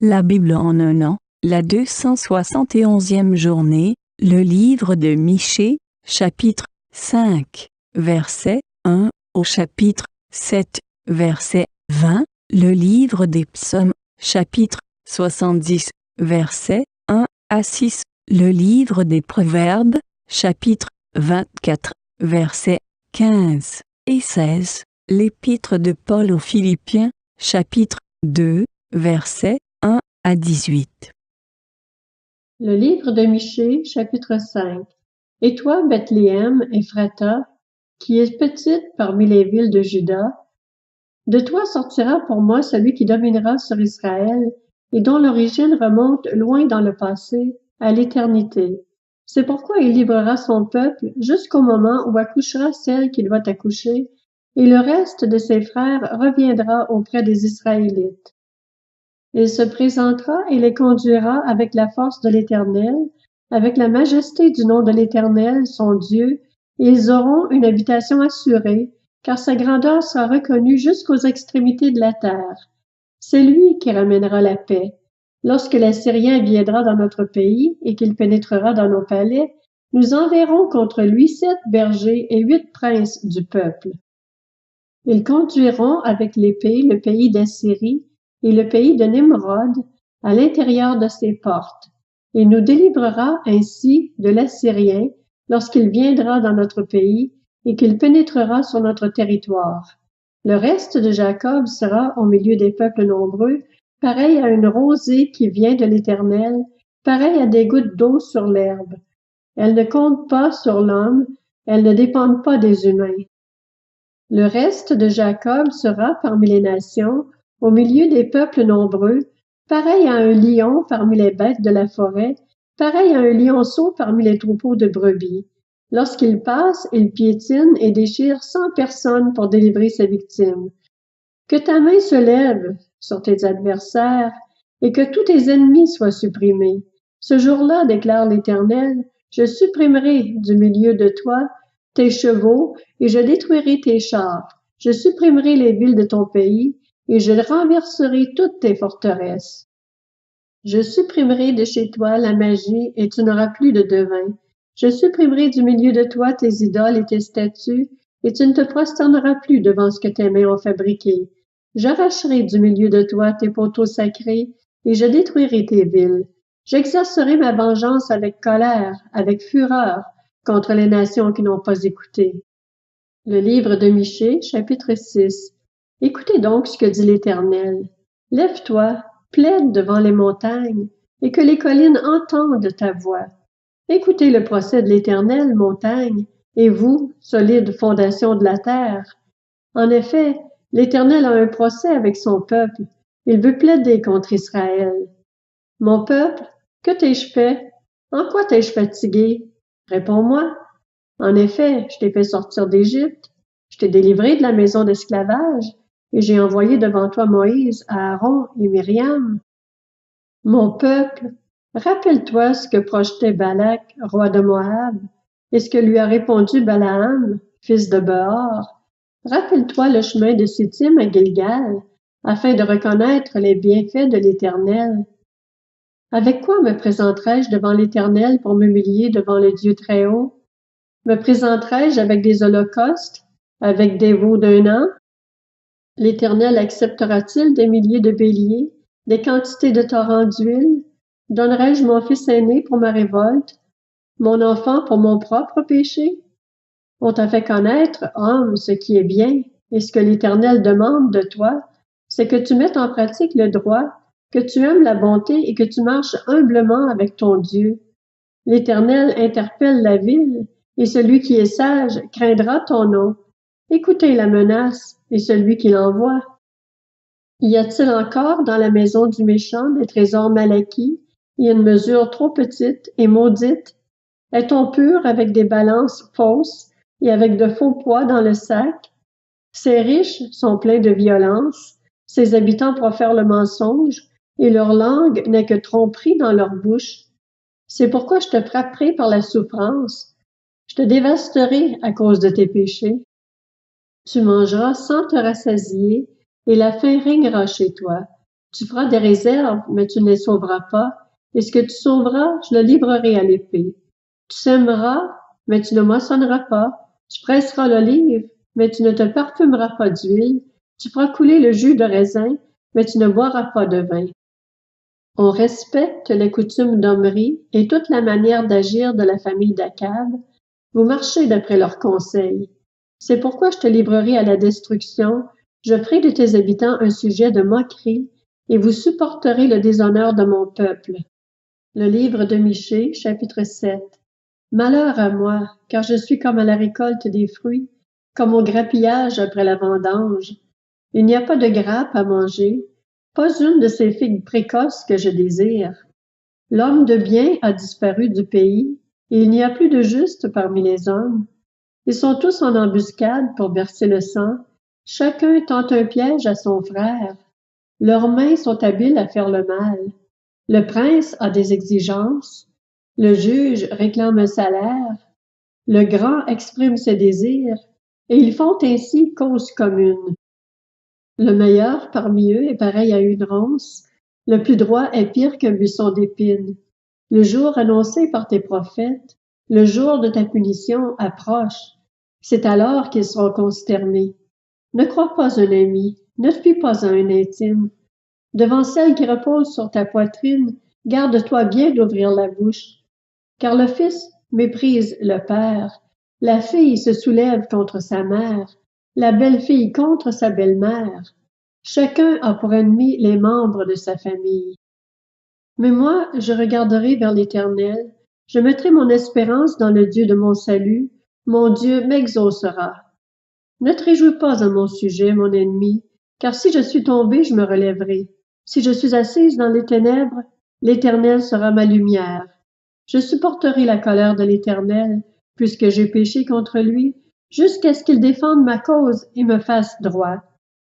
La Bible en un an, la 271e journée, le livre de Michée, chapitre 5, verset 1 au chapitre 7, verset 20, le livre des psaumes, chapitre 70, verset 1 à 6, le livre des proverbes, chapitre 24, verset 15 et 16, l'épître de Paul aux Philippiens, chapitre 2, verset 1 à 18. Le livre de Michée, chapitre 5. Et toi, Bethléem, Ephrata, qui es petite parmi les villes de Juda, de toi sortira pour moi celui qui dominera sur Israël, et dont l'origine remonte loin dans le passé, à l'éternité. C'est pourquoi il livrera son peuple jusqu'au moment où accouchera celle qu'il va accoucher, et le reste de ses frères reviendra auprès des Israélites. Il se présentera et les conduira avec la force de l'Éternel, avec la majesté du nom de l'Éternel, son Dieu, et ils auront une habitation assurée, car sa grandeur sera reconnue jusqu'aux extrémités de la terre. C'est lui qui ramènera la paix. Lorsque l'Assyrien viendra dans notre pays et qu'il pénétrera dans nos palais, nous enverrons contre lui 7 bergers et 8 princes du peuple. Ils conduiront avec l'épée le pays d'Assyrie et le pays de Nimrod à l'intérieur de ses portes, et nous délivrera ainsi de l'Assyrien lorsqu'il viendra dans notre pays et qu'il pénétrera sur notre territoire. Le reste de Jacob sera au milieu des peuples nombreux, pareil à une rosée qui vient de l'Éternel, pareil à des gouttes d'eau sur l'herbe. Elles ne comptent pas sur l'homme, elles ne dépendent pas des humains. Le reste de Jacob sera parmi les nations, au milieu des peuples nombreux, pareil à un lion parmi les bêtes de la forêt, pareil à un lionceau parmi les troupeaux de brebis. Lorsqu'il passe, il piétine et déchire 100 personnes pour délivrer ses victimes. Que ta main se lève sur tes adversaires et que tous tes ennemis soient supprimés. Ce jour-là, déclare l'Éternel, je supprimerai du milieu de toi tes chevaux, et je détruirai tes chars. Je supprimerai les villes de ton pays, et je renverserai toutes tes forteresses. Je supprimerai de chez toi la magie, et tu n'auras plus de devin. Je supprimerai du milieu de toi tes idoles et tes statues, et tu ne te prosterneras plus devant ce que tes mains ont fabriqué. J'arracherai du milieu de toi tes poteaux sacrés, et je détruirai tes villes. J'exercerai ma vengeance avec colère, avec fureur, contre les nations qui n'ont pas écouté. Le livre de Michée, chapitre 6. Écoutez donc ce que dit l'Éternel. Lève-toi, plaide devant les montagnes, et que les collines entendent ta voix. Écoutez le procès de l'Éternel, montagne, et vous, solide fondation de la terre. En effet, l'Éternel a un procès avec son peuple. Il veut plaider contre Israël. Mon peuple, que t'ai-je fait? En quoi t'ai-je fatigué? Réponds-moi. En effet, je t'ai fait sortir d'Égypte, je t'ai délivré de la maison d'esclavage, et j'ai envoyé devant toi Moïse, Aaron et Myriam. Mon peuple, rappelle-toi ce que projetait Balak, roi de Moab, et ce que lui a répondu Balaam, fils de Béor. Rappelle-toi le chemin de Sittim à Gilgal, afin de reconnaître les bienfaits de l'Éternel. Avec quoi me présenterai-je devant l'Éternel pour m'humilier devant le Dieu Très-Haut? Me présenterai-je avec des holocaustes, avec des veaux d'un an? L'Éternel acceptera-t-il des milliers de béliers, des quantités de torrents d'huile? Donnerai-je mon fils aîné pour ma révolte, mon enfant pour mon propre péché? On t'a fait connaître, homme, ce qui est bien, et ce que l'Éternel demande de toi, c'est que tu mettes en pratique le droit, que tu aimes la bonté et que tu marches humblement avec ton Dieu. L'Éternel interpelle la ville, et celui qui est sage craindra ton nom. Écoutez la menace, et celui qui l'envoie. Y a-t-il encore dans la maison du méchant des trésors mal acquis, et une mesure trop petite et maudite? Est-on pur avec des balances fausses et avec de faux poids dans le sac? Ces riches sont pleins de violence, ces habitants profèrent le mensonge, et leur langue n'est que tromperie dans leur bouche. C'est pourquoi je te frapperai par la souffrance, je te dévasterai à cause de tes péchés. Tu mangeras sans te rassasier, et la faim régnera chez toi. Tu feras des réserves, mais tu ne les sauveras pas, et ce que tu sauveras, je le livrerai à l'épée. Tu sèmeras, mais tu ne moissonneras pas. Tu presseras l'olive, mais tu ne te parfumeras pas d'huile. Tu feras couler le jus de raisin, mais tu ne boiras pas de vin. On respecte les coutumes d'Omri et toute la manière d'agir de la famille d'Akab. Vous marchez d'après leurs conseils. C'est pourquoi je te livrerai à la destruction. Je ferai de tes habitants un sujet de moquerie, et vous supporterez le déshonneur de mon peuple. Le livre de Michée, chapitre 7. Malheur à moi, car je suis comme à la récolte des fruits, comme au grappillage après la vendange. Il n'y a pas de grappe à manger, pas une de ces figues précoces que je désire. L'homme de bien a disparu du pays, et il n'y a plus de juste parmi les hommes. Ils sont tous en embuscade pour verser le sang. Chacun tente un piège à son frère. Leurs mains sont habiles à faire le mal. Le prince a des exigences. Le juge réclame un salaire. Le grand exprime ses désirs, et ils font ainsi cause commune. Le meilleur parmi eux est pareil à une ronce. Le plus droit est pire qu'un buisson d'épines. Le jour annoncé par tes prophètes, le jour de ta punition approche. C'est alors qu'ils seront consternés. Ne crois pas un ami, ne te fie pas à un intime. Devant celle qui repose sur ta poitrine, garde-toi bien d'ouvrir la bouche. Car le fils méprise le père, la fille se soulève contre sa mère, la belle-fille contre sa belle-mère. Chacun a pour ennemi les membres de sa famille. Mais moi, je regarderai vers l'Éternel, je mettrai mon espérance dans le Dieu de mon salut, mon Dieu m'exaucera. Ne te réjouis pas à mon sujet, mon ennemi, car si je suis tombé, je me relèverai. Si je suis assise dans les ténèbres, l'Éternel sera ma lumière. Je supporterai la colère de l'Éternel, puisque j'ai péché contre lui, jusqu'à ce qu'il défende ma cause et me fasse droit.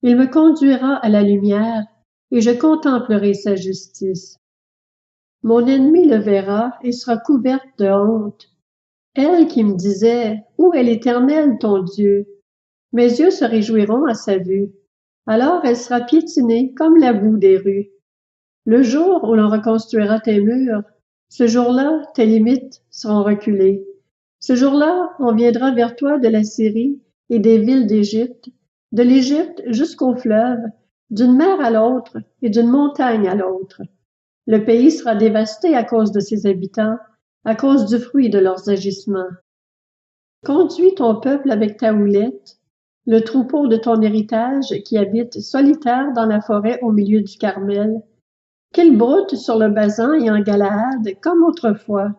Il me conduira à la lumière, et je contemplerai sa justice. Mon ennemi le verra et sera couverte de honte. Elle qui me disait, où est l'Éternel ton Dieu? Mes yeux se réjouiront à sa vue. Alors elle sera piétinée comme la boue des rues. Le jour où l'on reconstruira tes murs, ce jour-là, tes limites seront reculées. Ce jour-là, on viendra vers toi de la Syrie et des villes d'Égypte, de l'Égypte jusqu'au fleuve, d'une mer à l'autre et d'une montagne à l'autre. Le pays sera dévasté à cause de ses habitants, à cause du fruit de leurs agissements. Conduis ton peuple avec ta houlette, le troupeau de ton héritage qui habite solitaire dans la forêt au milieu du Carmel, qu'il broute sur le Basan et en Galaad comme autrefois,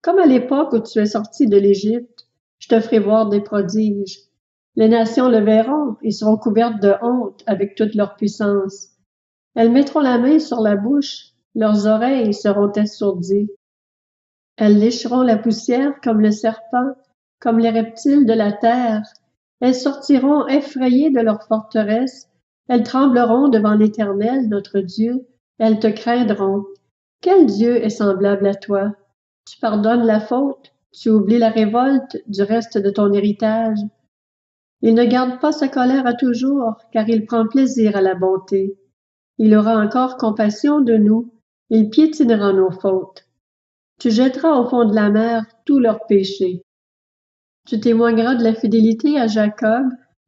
comme à l'époque où tu es sorti de l'Égypte, je te ferai voir des prodiges. Les nations le verront et seront couvertes de honte avec toute leur puissance. Elles mettront la main sur la bouche, leurs oreilles seront assourdies. Elles lécheront la poussière comme le serpent, comme les reptiles de la terre. Elles sortiront effrayées de leur forteresse. Elles trembleront devant l'Éternel, notre Dieu. Elles te craindront. Quel Dieu est semblable à toi? Tu pardonnes la faute, tu oublies la révolte du reste de ton héritage. Il ne garde pas sa colère à toujours, car il prend plaisir à la bonté. Il aura encore compassion de nous, il piétinera nos fautes. Tu jetteras au fond de la mer tous leurs péchés. Tu témoigneras de la fidélité à Jacob,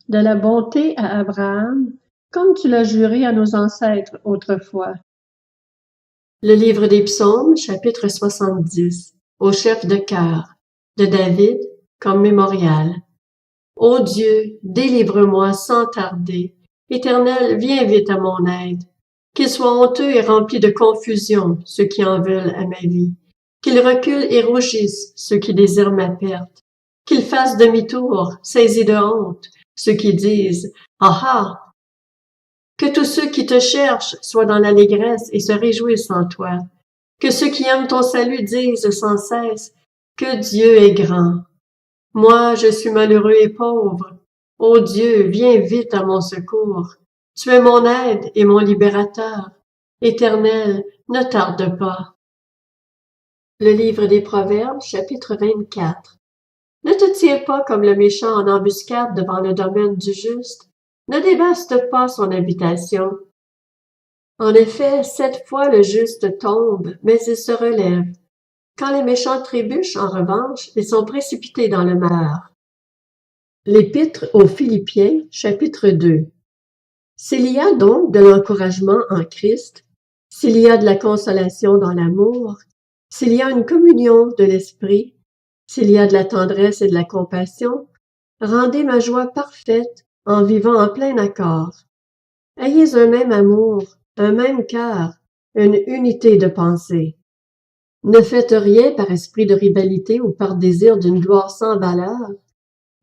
de la bonté à Abraham, comme tu l'as juré à nos ancêtres autrefois. Le livre des Psaumes, chapitre 70, au chef de chœur, de David, comme mémorial. Ô Dieu, délivre-moi sans tarder. Éternel, viens vite à mon aide. Qu'ils soient honteux et remplis de confusion, ceux qui en veulent à ma vie. Qu'ils reculent et rougissent, ceux qui désirent ma perte. Qu'ils fassent demi-tour, saisis de honte, ceux qui disent « Ah ah !» Que tous ceux qui te cherchent soient dans l'allégresse et se réjouissent en toi. Que ceux qui aiment ton salut disent sans cesse que Dieu est grand. Moi, je suis malheureux et pauvre. Ô Dieu, viens vite à mon secours. Tu es mon aide et mon libérateur. Éternel, ne tarde pas. Le livre des Proverbes, chapitre 24. Ne te tiens pas comme le méchant en embuscade devant le domaine du juste. Ne dévaste pas son habitation. En effet, 7 fois le juste tombe, mais il se relève. Quand les méchants trébuchent, en revanche, ils sont précipités dans le malheur. L'Épître aux Philippiens, chapitre 2. S'il y a donc de l'encouragement en Christ, s'il y a de la consolation dans l'amour, s'il y a une communion de l'esprit, s'il y a de la tendresse et de la compassion, rendez ma joie parfaite en vivant en plein accord. Ayez un même amour, un même cœur, une unité de pensée. Ne faites rien par esprit de rivalité ou par désir d'une gloire sans valeur,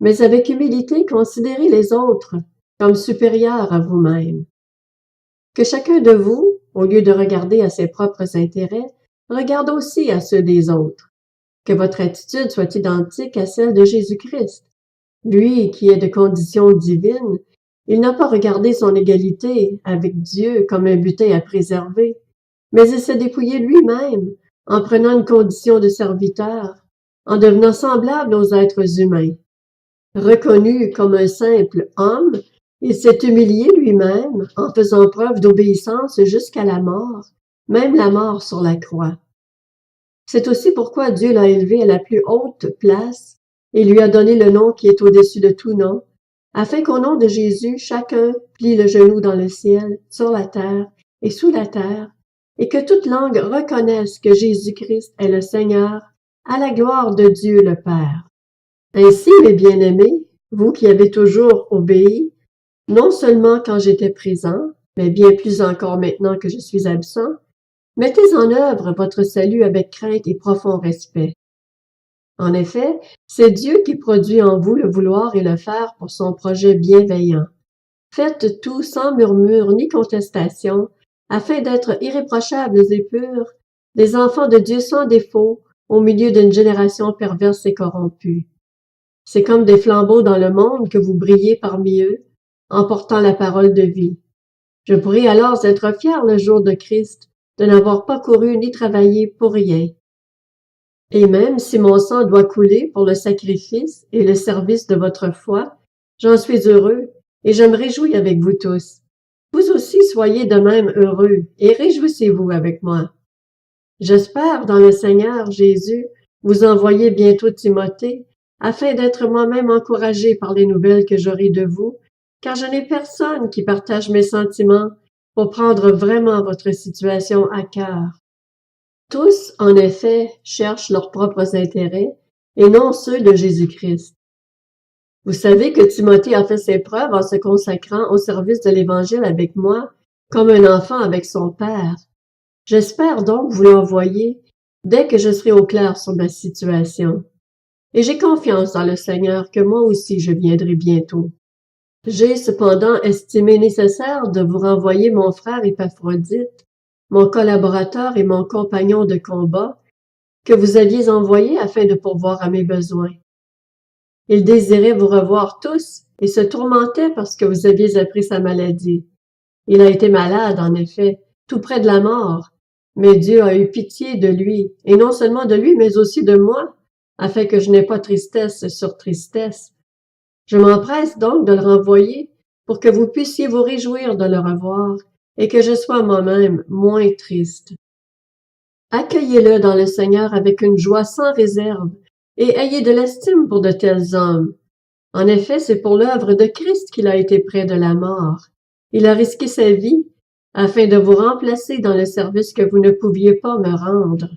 mais avec humilité considérez les autres comme supérieurs à vous-même. Que chacun de vous, au lieu de regarder à ses propres intérêts, regarde aussi à ceux des autres. Que votre attitude soit identique à celle de Jésus-Christ. Lui qui est de condition divine, il n'a pas regardé son égalité avec Dieu comme un butin à préserver, mais il s'est dépouillé lui-même en prenant une condition de serviteur, en devenant semblable aux êtres humains. Reconnu comme un simple homme, il s'est humilié lui-même en faisant preuve d'obéissance jusqu'à la mort, même la mort sur la croix. C'est aussi pourquoi Dieu l'a élevé à la plus haute place et lui a donné le nom qui est au-dessus de tout nom, afin qu'au nom de Jésus, chacun plie le genou dans le ciel, sur la terre et sous la terre, et que toute langue reconnaisse que Jésus-Christ est le Seigneur, à la gloire de Dieu le Père. Ainsi, mes bien-aimés, vous qui avez toujours obéi, non seulement quand j'étais présent, mais bien plus encore maintenant que je suis absent, mettez en œuvre votre salut avec crainte et profond respect. En effet, c'est Dieu qui produit en vous le vouloir et le faire pour son projet bienveillant. Faites tout sans murmure ni contestation, afin d'être irréprochables et purs, des enfants de Dieu sans défaut, au milieu d'une génération perverse et corrompue. C'est comme des flambeaux dans le monde que vous brillez parmi eux, en portant la parole de vie. Je pourrai alors être fier le jour de Christ, de n'avoir pas couru ni travaillé pour rien. Et même si mon sang doit couler pour le sacrifice et le service de votre foi, j'en suis heureux et je me réjouis avec vous tous. Vous aussi soyez de même heureux et réjouissez-vous avec moi. J'espère dans le Seigneur Jésus vous envoyer bientôt Timothée, afin d'être moi-même encouragé par les nouvelles que j'aurai de vous, car je n'ai personne qui partage mes sentiments pour prendre vraiment votre situation à cœur. Tous, en effet, cherchent leurs propres intérêts et non ceux de Jésus-Christ. Vous savez que Timothée a fait ses preuves en se consacrant au service de l'Évangile avec moi, comme un enfant avec son père. J'espère donc vous l'envoyer dès que je serai au clair sur ma situation. Et j'ai confiance dans le Seigneur que moi aussi je viendrai bientôt. J'ai cependant estimé nécessaire de vous renvoyer mon frère Épaphrodite, mon collaborateur et mon compagnon de combat, que vous aviez envoyé afin de pourvoir à mes besoins. Il désirait vous revoir tous et se tourmentait parce que vous aviez appris sa maladie. Il a été malade, en effet, tout près de la mort, mais Dieu a eu pitié de lui, et non seulement de lui, mais aussi de moi, afin que je n'aie pas tristesse sur tristesse. Je m'empresse donc de le renvoyer pour que vous puissiez vous réjouir de le revoir et que je sois moi-même moins triste. Accueillez-le dans le Seigneur avec une joie sans réserve et ayez de l'estime pour de tels hommes. En effet, c'est pour l'œuvre de Christ qu'il a été près de la mort. Il a risqué sa vie afin de vous remplacer dans le service que vous ne pouviez pas me rendre.